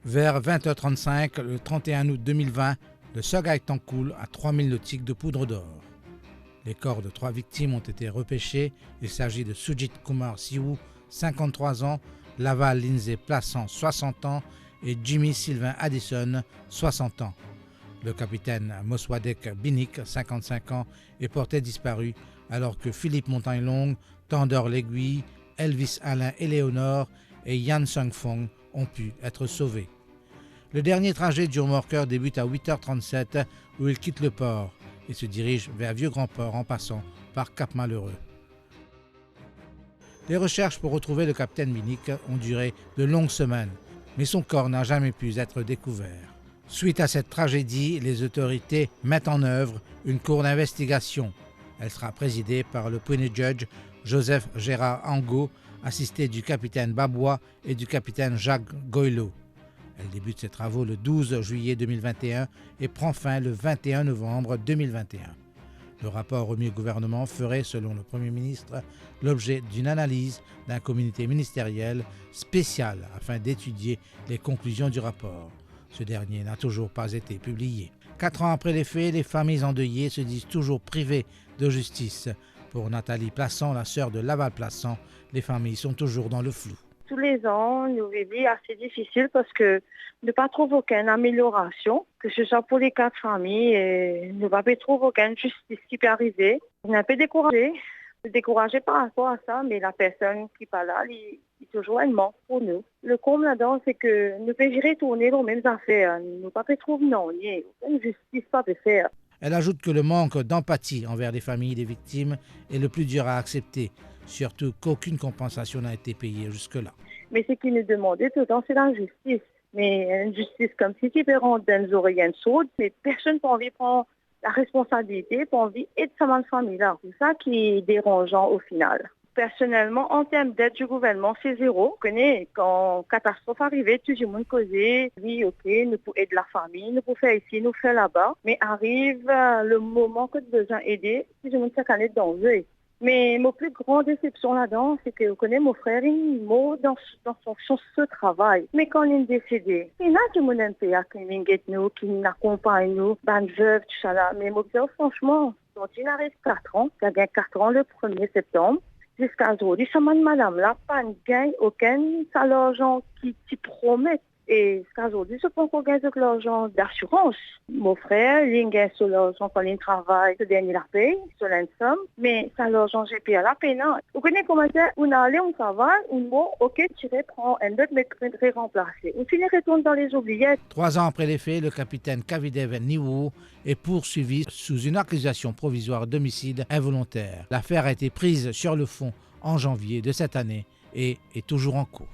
Vers 20h35, le 31 août 2020, le Sagaïtan coule à 3000 nautiques de poudre d'or. Les corps de 3 victimes ont été repêchés. Il s'agit de Sujit Kumar Siwu, 53 ans, Laval Lindsay Plassant, 60 ans et Jimmy Sylvain Addison, 60 ans. Le capitaine Moswadek Binik, 55 ans, est porté disparu alors que Philippe Montagne-Longue, Tandor L'Aiguille, Elvis Alain Éléonore et Yan Sung-Fong ont pu être sauvés. Le dernier trajet du remorqueur débute à 8h37 où il quitte le port et se dirige vers Vieux-Grand-Port en passant par Cap-Malheureux. Les recherches pour retrouver le capitaine Binik ont duré de longues semaines, mais son corps n'a jamais pu être découvert. Suite à cette tragédie, les autorités mettent en œuvre une cour d'investigation. Elle sera présidée par le Puisné Judge Joseph Gérard Angot, assisté du capitaine Babois et du capitaine Jacques Goyleau. Elle débute ses travaux le 12 juillet 2021 et prend fin le 21 novembre 2021. Le rapport remis au gouvernement ferait, selon le Premier ministre, l'objet d'une analyse d'un comité ministériel spécial afin d'étudier les conclusions du rapport. Ce dernier n'a toujours pas été publié. 4 ans après les faits, les familles endeuillées se disent toujours privées de justice. Pour Nathalie Plassant, la sœur de Laval Plassant, les familles sont toujours dans le flou. Tous les ans, nous vivons assez difficile parce que nous ne pas trouver aucune amélioration, que ce soit pour les 4 familles, et nous ne pas trouver aucune justice qui peut arriver. On est un peu découragé par rapport à ça, mais la personne qui parle là, il est toujours un manque pour nous. Le comble là-dedans, c'est que nous pouvons retourner aux mêmes affaires. Nous ne pas trouver non, il n'y a aucune justice pas de faire. Elle ajoute que le manque d'empathie envers les familles des victimes est le plus dur à accepter, surtout qu'aucune compensation n'a été payée jusque-là. Mais ce qu'ils nous demandaient tout le temps, c'est la justice. Mais une justice comme si tu peux rendre dans les oreilles sourdes, mais personne n'a envie de prendre la responsabilité, pas envie d'aider sa famille-là. C'est ça qui est dérangeant au final. Personnellement, en termes d'aide du gouvernement, c'est zéro. Vous connaissez, quand catastrophe arrivait, tout le monde causait, oui, ok, nous pouvons aider la famille, nous pouvons faire ici, nous faire là-bas. Mais arrive le moment que nous besoin d'aider, tout le monde s'est dans le jeu. Mais ma plus grande déception là-dedans, c'est que vous connaissez mon frère, il est dans son travail. Mais quand il est décédé, il y a tout le monde qui nous accompagne, nous, bande veuve, tout ça là. Mais moi, franchement, quand il arrive 4 ans, il a 4 ans le 1er septembre, jusqu'à aujourd'hui, ça m'a madame là, pas de gain, aucun salaire qui promet. Et jusqu'à aujourd'hui, je pense qu'on gagne de l'argent d'assurance. Mon frère, il gagne sur l'argent quand il travaille, ce dernier la paye, sur l'ensemble, mais ça l'argent j'ai payé à la peine. Vous connaissez comment ça? On allait, on travaille, on mot, ok, tu reprends un autre, mais tu remplacer. On finit retourne dans les oubliettes. 3 ans après les faits, le capitaine Kavidev Niwo est poursuivi sous une accusation provisoire d'homicide involontaire. L'affaire a été prise sur le fond en janvier de cette année et est toujours en cours.